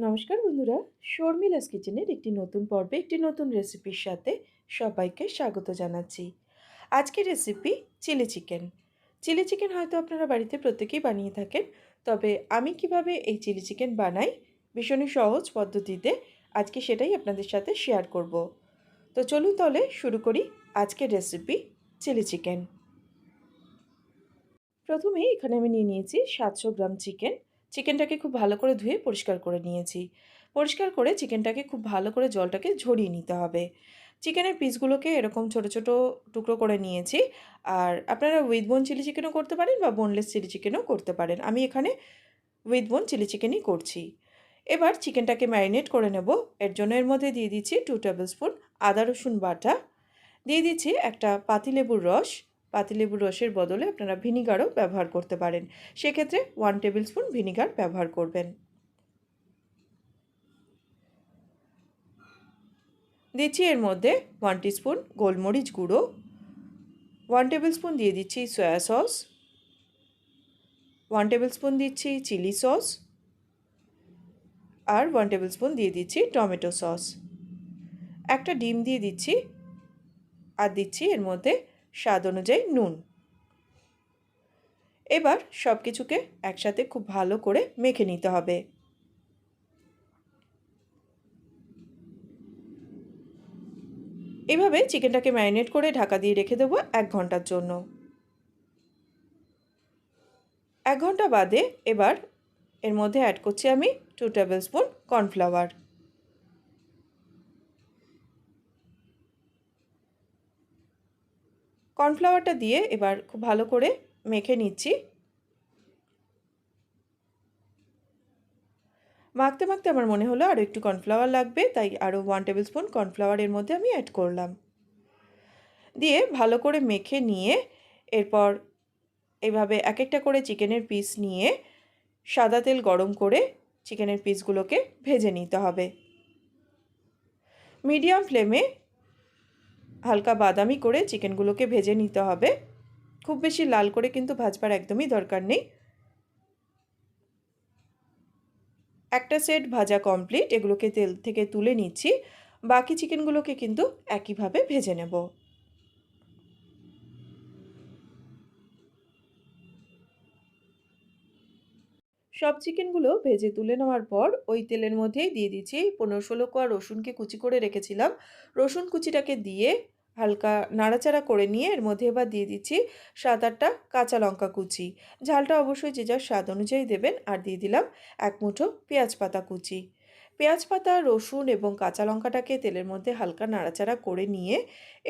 নমস্কার বন্ধুরা, শর্মিলাস কিচেনের একটি নতুন পর্বে একটি নতুন রেসিপির সাথে সবাইকে স্বাগত জানাচ্ছি। আজকের recipe chilli chicken. Chilli chicken হয়তো আপনারা বাড়িতে প্রত্যেকেই বানিয়ে থাকেন, তবে আমি কিভাবে এই চিলি চিকেন বানাই ভীষণই সহজ পদ্ধতিতে আজকে সেটাই আপনাদের সাথে শেয়ার করব। তো চলুন তাহলে শুরু করি আজকের রেসিপি চিলি চিকেন। প্রথমে এখানে আমি নিয়ে নিয়েছি 700 গ্রাম চিকেন। চিকেনটাকে খুব ভালো করে ধুয়ে পরিষ্কার করে নিয়েছি। পরিষ্কার করে চিকেনটাকে খুব ভালো করে জলটাকে ঝরিয়ে নিতে হবে। চিকেনের পিসগুলোকে এরকম ছোট ছোট টুকরো করে নিয়েছি। আর আপনারা উইথ বোন চিলি চিকেনও করতে পারেন বা বোনলেস চিলি চিকেনও করতে পারেন। আমি এখানে উইথ বোন চিলি চিকেনই করছি। এবার চিকেনটাকে ম্যারিনেট করে নেব। এর জন্য এর মধ্যে দিয়ে দিচ্ছি 2 টেবিল স্পুন আদা রসুন বাটা, দিয়ে দিচ্ছি একটা পাতিলেবুর রস। পাতিলেবুর রসের বদলে আপনারা ভিনিগারও ব্যবহার করতে পারেন। সেক্ষেত্রে 1 টেবিল স্পুন ভিনিগার ব্যবহার করবেন। দিচ্ছি এর মধ্যে 1 টিস্পুন গোলমরিচ গুঁড়ো, 1 টেবিল স্পুন দিয়ে দিচ্ছি সয়া সস, 1 টেবিল স্পুন দিচ্ছি চিলি সস, আর 1 টেবিল স্পুন দিয়ে দিচ্ছি টমেটো সস। একটা ডিম দিয়ে দিচ্ছি, আর দিচ্ছি এর মধ্যে স্বাদ অনুযায়ী নুন। এবার সব কিছুকে একসাথে খুব ভালো করে মেখে নিতে হবে। এভাবে চিকেনটাকে ম্যারিনেট করে ঢাকা দিয়ে রেখে দেবো 1 ঘন্টার জন্য। 1 ঘন্টা বাদে এবার এর মধ্যে অ্যাড করছি আমি 2 টেবিল স্পুন কর্নফ্লাওয়ার। কর্নফ্লাওয়ারটা দিয়ে এবার খুব ভালো করে মেখে নিচ্ছি। মাখতে মাখতে আমার মনে হলো আরও একটু কর্নফ্লাওয়ার লাগবে, তাই আরও 1 টেবিল স্পুন কর্নফ্লাওয়ার এর মধ্যে আমি অ্যাড করলাম। দিয়ে ভালো করে মেখে নিয়ে এরপর এভাবে এক একটা করে চিকেনের পিস নিয়ে সাদা তেল গরম করে চিকেনের পিসগুলোকে ভেজে নিতে হবে। মিডিয়াম ফ্লেমে হালকা বাদামি করে চিকেনগুলোকে ভেজে নিতে হবে। খুব বেশি লাল করে কিন্তু ভাজবার একদমই দরকার নেই। একটা সেট ভাজা কমপ্লিট, এগুলোকে তেল থেকে তুলে নিচ্ছি। বাকি চিকেনগুলোকে কিন্তু একইভাবে ভেজে নেব। সব চিকেনগুলো ভেজে তুলে নেওয়ার পর ওই তেলের মধ্যেই দিয়ে দিচ্ছি 15-16 কোয়া রসুনকে কুচি করে রেখেছিলাম। রসুন কুচিটাকে দিয়ে হালকা নাড়াচাড়া করে নিয়ে এর মধ্যে এবার দিয়ে দিচ্ছি 7-8টা কাঁচা লঙ্কা কুচি। ঝালটা অবশ্যই যে যার স্বাদ অনুযায়ী দেবেন। আর দিয়ে দিলাম 1 মুঠো পেঁয়াজ পাতা কুচি। পেঁয়াজ পাতা, রসুন এবং কাঁচা লঙ্কাটাকে তেলের মধ্যে হালকা নাড়াচাড়া করে নিয়ে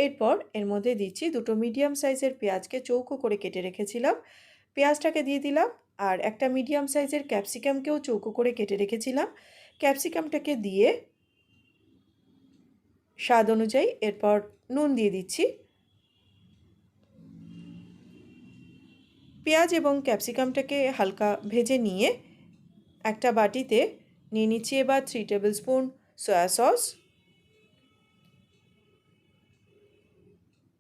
এরপর এর মধ্যে দিচ্ছি 2টো মিডিয়াম সাইজের পেঁয়াজকে চৌকো করে কেটে রেখেছিলাম। পেঁয়াজটাকে দিয়ে দিলাম। আর একটা মিডিয়াম সাইজের ক্যাপসিকামকেও চৌকো করে কেটে রেখেছিলাম। ক্যাপসিকামটাকে দিয়ে স্বাদ অনুযায়ী এরপর নুন দিয়ে দিচ্ছি। পেঁয়াজ এবং ক্যাপসিকামটাকে হালকা ভেজে নিয়ে একটা বাটিতে নিয়ে নিচ্ছি এবার 3 table spoon soya sauce,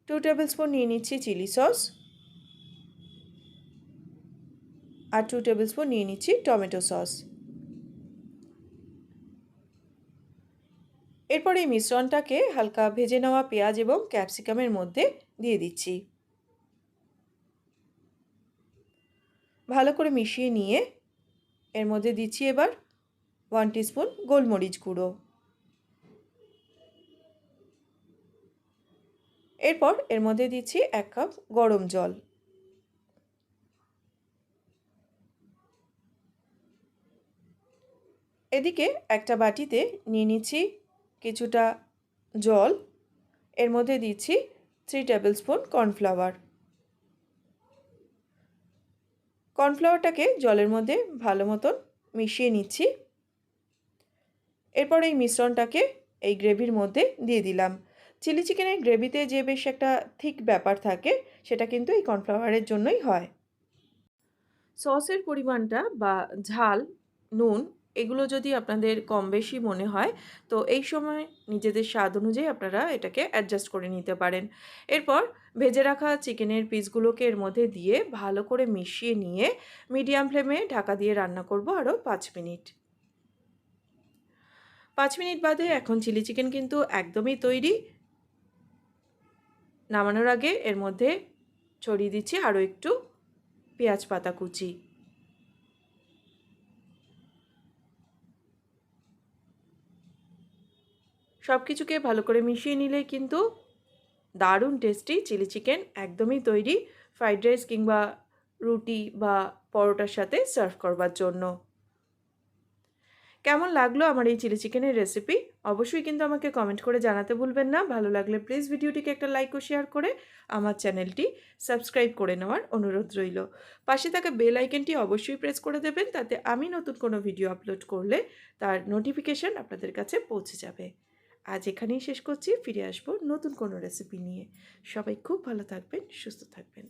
2 table spoon নিয়ে নিচ্ছি চিলি সস, আর 2 টেবিল স্পুন নিয়ে নিচ্ছি টমেটো সস। এরপর এই মিশ্রণটাকে হালকা ভেজে নেওয়া পেঁয়াজ এবং ক্যাপসিকামের মধ্যে দিয়ে দিচ্ছি। ভালো করে মিশিয়ে নিয়ে এর মধ্যে দিচ্ছি এবার 1 টিস্পুন গোলমরিচ গুঁড়ো। এরপর এর মধ্যে দিচ্ছি 1 কাপ গরম জল। এদিকে একটা বাটিতে নিয়ে নিচ্ছি কিছুটা জল। এর মধ্যে দিচ্ছি 3 টেবিল স্পুন কর্নফ্লাওয়ার। কর্নফ্লাওয়ারটাকে জলের মধ্যে ভালো মতন মিশিয়ে নিচ্ছি। এরপর এই মিশ্রণটাকে এই গ্রেভির মধ্যে দিয়ে দিলাম। চিলি চিকেনের গ্রেভিতে যে বেশ একটা থিক ব্যাপার থাকে, সেটা কিন্তু এই কর্নফ্লাওয়ারের জন্যই হয়। সসের পরিমাণটা বা ঝাল, নুন এগুলো যদি আপনাদের কম বেশি মনে হয়, তো এই সময় নিজেদের স্বাদ অনুযায়ী আপনারা এটাকে অ্যাডজাস্ট করে নিতে পারেন। এরপর ভেজে রাখা চিকেনের পিসগুলোকে এর মধ্যে দিয়ে ভালো করে মিশিয়ে নিয়ে মিডিয়াম ফ্লেমে ঢাকা দিয়ে রান্না করব আরও 5 মিনিট। 5 মিনিট বাদে এখন চিলি চিকেন কিন্তু একদমই তৈরি। নামানোর আগে এর মধ্যে ছড়িয়ে দিচ্ছি আরও একটু পেঁয়াজ পাতা কুচি। সব কিছুকে ভালো করে মিশিয়ে নিলেই কিন্তু দারুণ টেস্টি চিলি চিকেন একদমই তৈরি, ফ্রাইড রাইস কিংবা রুটি বা পরোটার সাথে সার্ভ করবার জন্য। কেমন লাগলো আমার এই চিলি চিকেনের রেসিপি অবশ্যই কিন্তু আমাকে কমেন্ট করে জানাতে ভুলবেন না। ভালো লাগলে প্লিজ ভিডিওটিকে একটা লাইক ও শেয়ার করে আমার চ্যানেলটি সাবস্ক্রাইব করে নেওয়ার অনুরোধ রইল। পাশে থাকা বেল আইকনটি অবশ্যই প্রেস করে দেবেন, তাতে আমি নতুন কোনো ভিডিও আপলোড করলে তার নোটিফিকেশান আপনাদের কাছে পৌঁছে যাবে। আজ এখানেই শেষ করছি, ফিরে আসবো নতুন কোনো রেসিপি নিয়ে। সবাই খুব ভালো থাকবেন, সুস্থ থাকবেন।